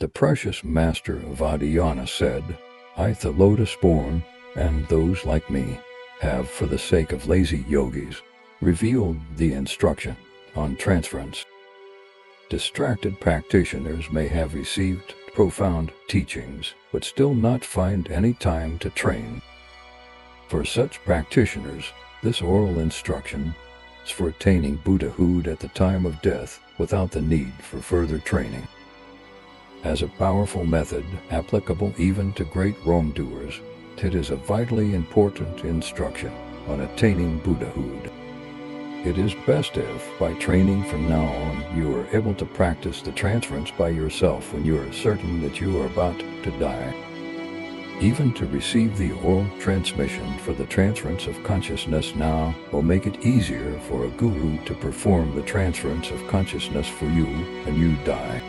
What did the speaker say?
The Precious Master of Oddiyana said, "I, the Lotus-born, and those like me, have, for the sake of lazy yogis, revealed the instruction on transference. Distracted practitioners may have received profound teachings, but still not find any time to train. For such practitioners, this oral instruction is for attaining Buddhahood at the time of death without the need for further training. As a powerful method applicable even to great wrongdoers, it is a vitally important instruction on attaining Buddhahood. It is best if, by training from now on, you are able to practice the transference by yourself when you are certain that you are about to die. Even to receive the oral transmission for the transference of consciousness now will make it easier for a guru to perform the transference of consciousness for you when you die.